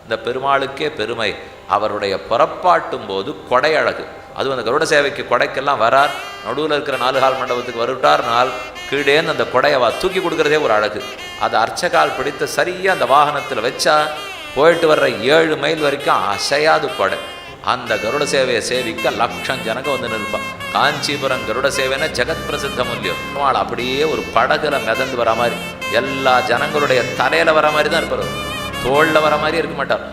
இந்த பெருமாளுக்கே பெருமை. அவருடைய புறப்பாட்டும் போது கொடை அழகு. அதுவும் அந்த கருட சேவைக்கு கொடைக்கெல்லாம் வரார். நடுவில் இருக்கிற 4 கால் மண்டபத்துக்கு வருட்டார். கீழேன்னு அந்த கொடையவா தூக்கி கொடுக்குறதே ஒரு அழகு. அதை அர்ச்சகால் பிடித்த சரியாக அந்த வாகனத்தில் வச்சா போயிட்டு வர்ற 7 மைல் வரைக்கும் அசையாது கொடை. அந்த கருட சேவையை சேவிக்க லட்சம் ஜனங்க வந்து நிற்பான். காஞ்சிபுரம் கருட சேவைன்னா ஜெகத் பிரசித்தம் இல்லையோ. பெருமாள் அப்படியே ஒரு படகுல மிதந்து வர மாதிரி, எல்லா ஜனங்களுடைய தலையில வர மாதிரி தான் இருப்பார். தோளில் வர மாதிரி இருக்க மாட்டார்.